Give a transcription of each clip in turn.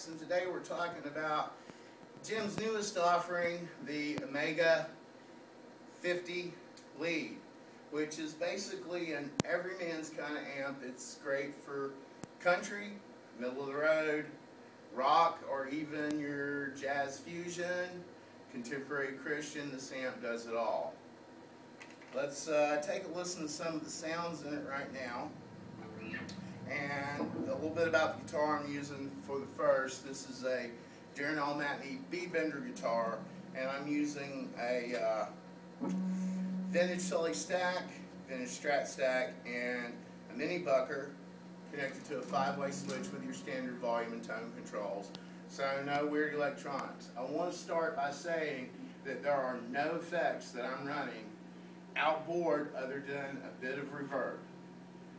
And today we're talking about Jim's newest offering, the Omega 50 lead, which is basically an everyman's kind of amp. It's great for country, middle of the road, rock, or even your jazz fusion, contemporary Christian. This amp does it all. Let's take a listen to some of the sounds in it right now. And a little bit about the guitar I'm using for the first. This is a Darrin Matney B Bender guitar, and I'm using a vintage tele stack, vintage strat stack, and a mini bucker connected to a 5-way switch with your standard volume and tone controls. So no weird electronics. I want to start by saying that there are no effects that I'm running outboard other than a bit of reverb.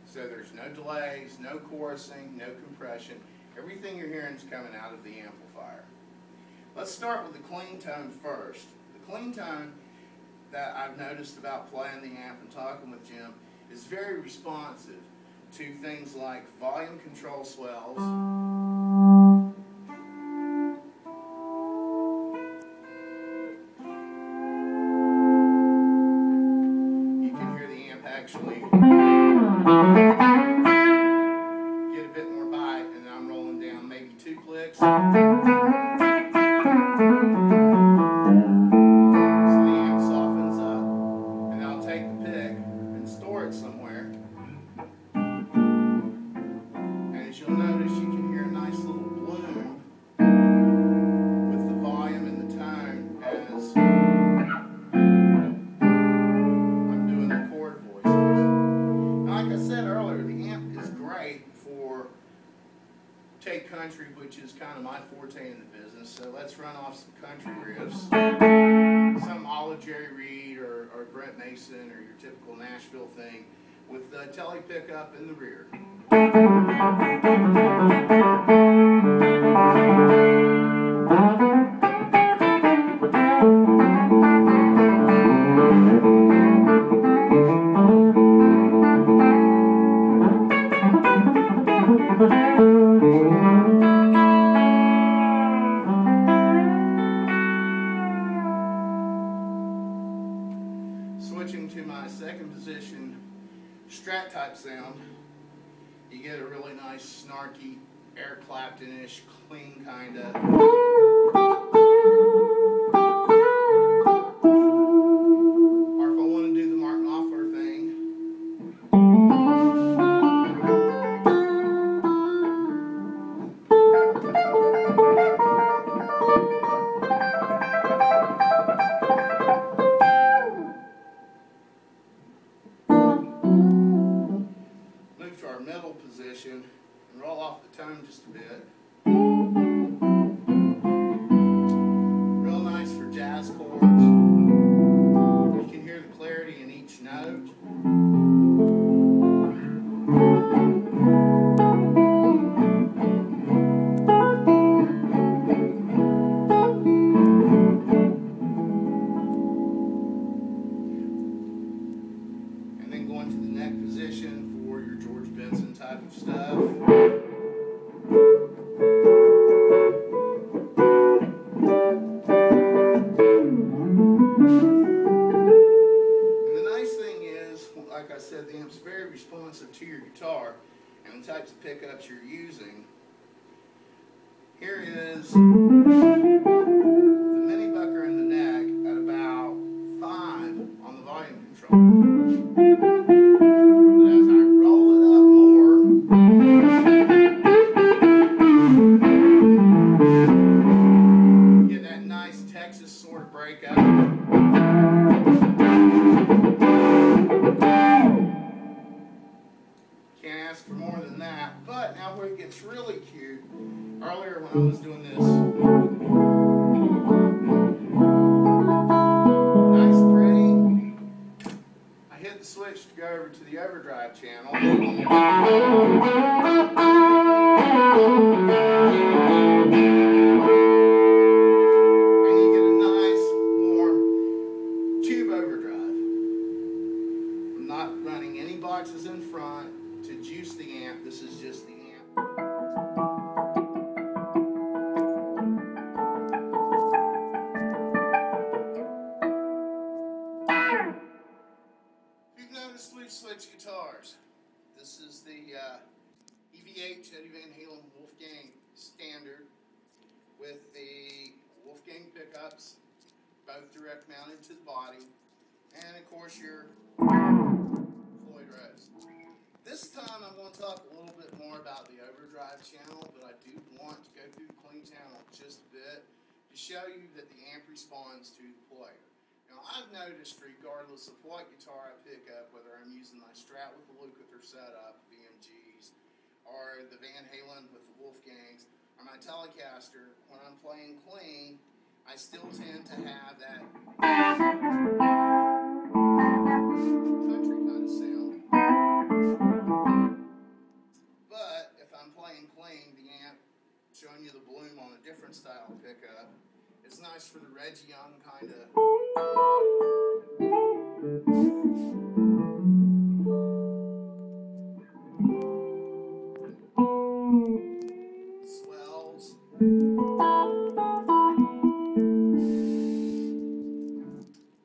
So there's no delays, no chorusing, no compression. Everything you're hearing is coming out of the amplifier. Let's start with the clean tone first. The clean tone that I've noticed about playing the amp and talking with Jim is very responsive to things like volume control swells, you can hear the amp actually get a bit more bite, and I'm rolling down maybe 2 clicks. So the amp softens up, and I'll take the pick and store it somewhere. And as you'll notice, you can hear a nice little bloom with the volume and the tone as I'm doing the chord voices. Like I said earlier, the amp is great for take country, which is kind of my forte in the business. So let's run off some country riffs. Some a la Jerry Reed or Brent Mason or your typical Nashville thing with the tele pickup in the rear. Switching to my second position, strat type sound, you get a really nice snarky Eric Clapton-ish clean kind of. Or if I want to do the Mark Knopfler thing, move to our middle position and roll off the tone just a bit. Real nice for jazz chords. You can hear the clarity in each note. And then going to the neck position for your George Benson type of stuff. And the nice thing is, like I said, the amp's very responsive to your guitar and the types of pickups you're using. Here is the mini bucker in the neck at about 5 on the volume control. But as I roll it up more, you get that nice Texas sort of breakup. Can't it gets really cute, earlier when I was doing this, nice, pretty, I hit the switch to go over to the overdrive channel. Boxes in front to juice the amp. This is just the amp. If you've noticed, we've switched guitars. This is the EVH Eddie Van Halen Wolfgang Standard with the Wolfgang pickups, both direct mounted to the body, and of course your This time I'm going to talk a little bit more about the overdrive channel, but I do want to go through the clean channel just a bit to show you that the amp responds to the player. Now I've noticed, regardless of what guitar I pick up, whether I'm using my Strat with the Lukather setup, VMGs, or the Van Halen with the Wolfgangs, or my Telecaster, when I'm playing clean, I still tend to have that country kind of sound. But if I'm playing clean, the amp showing you the bloom on a different style pickup, it's nice for the Reggie Young kind of swells.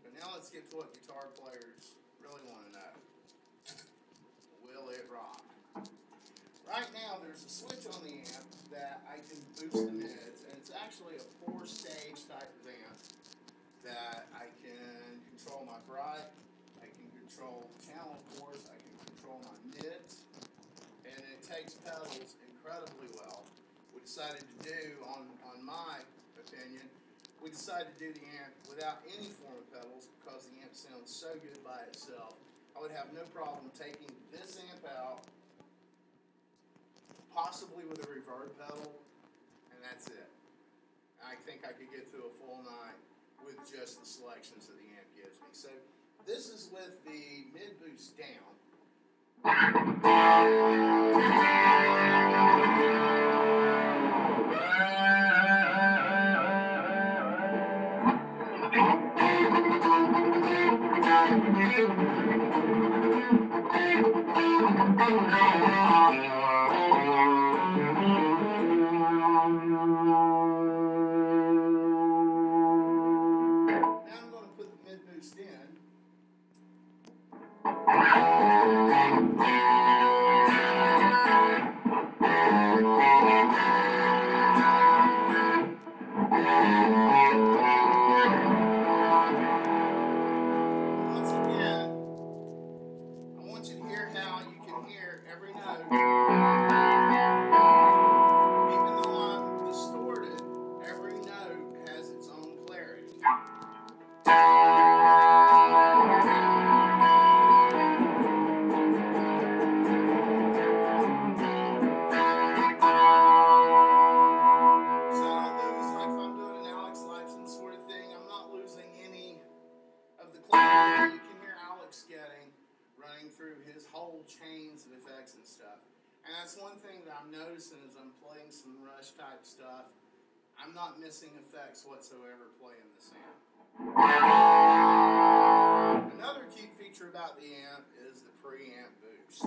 But now let's get to what guitar players really want to know. Will it rock? Right now there's a switch on the amp that I can boost the mids, and it's actually a 4-stage type of amp that I can control my bright, I can control the channel, of course, I can control my mids, and it takes pedals incredibly well. We decided to do, on my opinion, we decided to do the amp without any form of pedals because the amp sounds so good by itself. I would have no problem taking this amp out, possibly with a reverb pedal, and that's it. I think I could get through a full night with just the selections that the amp gives me. So this is with the mid boost down. Through his whole chains of effects and stuff. And that's one thing that I'm noticing as I'm playing some Rush type stuff. I'm not missing effects whatsoever playing this amp. Another key feature about the amp is the preamp boost.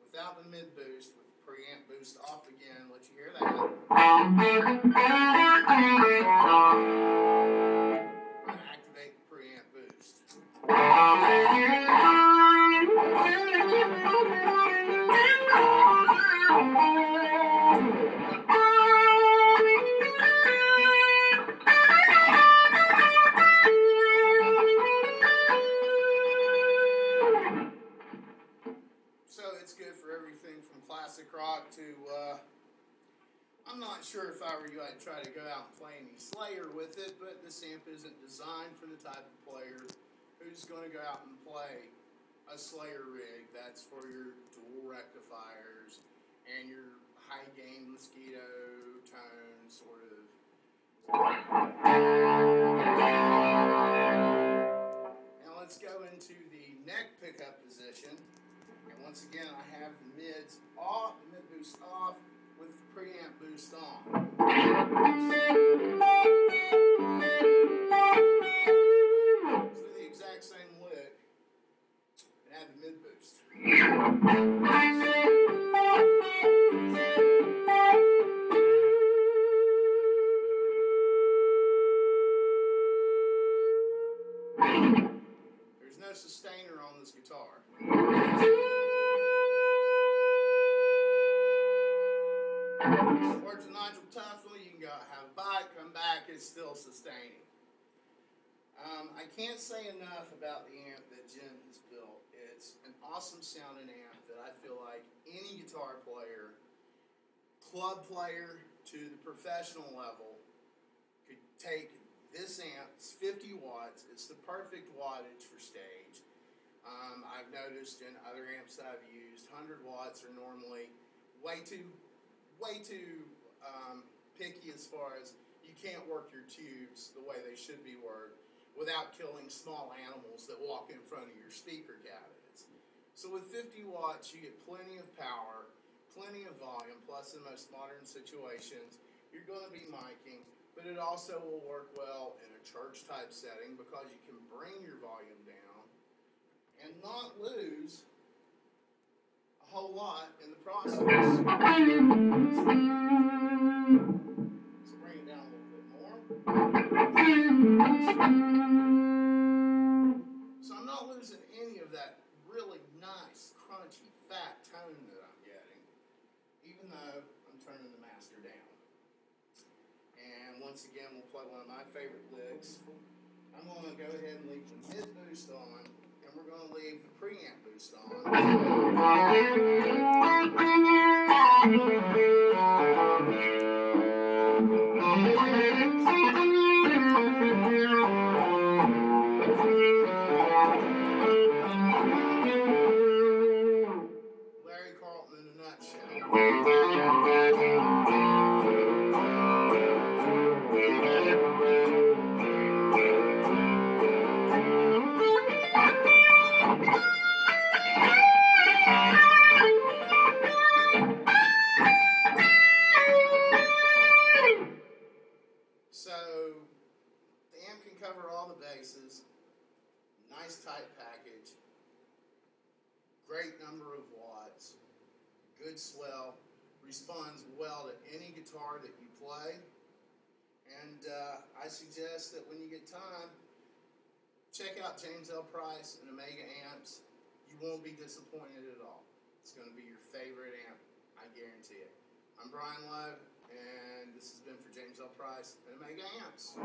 Without the mid boost, with the preamp boost off again, let you hear that. We're going to activate the preamp boost. I'd try to go out and play any Slayer with it, but this amp isn't designed for the type of player who's going to go out and play a Slayer rig. That's for your dual rectifiers and your high gain mosquito tone sort of. Now let's go into the neck pickup position. And once again, I have the mids off, the mid boost off, with the preamp boost on. So the exact same lick, and add the mid boost. There's no sustainer on this guitar. Words of Nigel Tufnell, you can go have a bite, come back, it's still sustaining. I can't say enough about the amp that Jim has built. It's an awesome sounding amp that I feel like any guitar player, club player to the professional level, could take this amp. It's 50 watts. It's the perfect wattage for stage. I've noticed in other amps that I've used, 100 watts are normally way too picky as far as you can't work your tubes the way they should be worked without killing small animals that walk in front of your speaker cabinets. So with 50 watts, you get plenty of power, plenty of volume, plus in most modern situations, you're going to be miking, but it also will work well in a church type setting because you can bring your volume down and not lose a whole lot in the process. So bring it down a little bit more. So I'm not losing any of that really nice, crunchy, fat tone that I'm getting, even though I'm turning the master down. And once again, we'll play one of my favorite licks. I'm going to go ahead and leave the mid boost on, and we're going to leave the preamp boost on. Larry Carlton in a nutshell. So, the amp can cover all the bases, nice tight package, great number of watts, good swell, responds well to any guitar that you play, and I suggest that when you get time, check out James L. Price and Omega amps. You won't be disappointed at all. It's going to be your favorite amp, I guarantee it. I'm Brian Lowe, and this has been for James L. Price and Omega amps.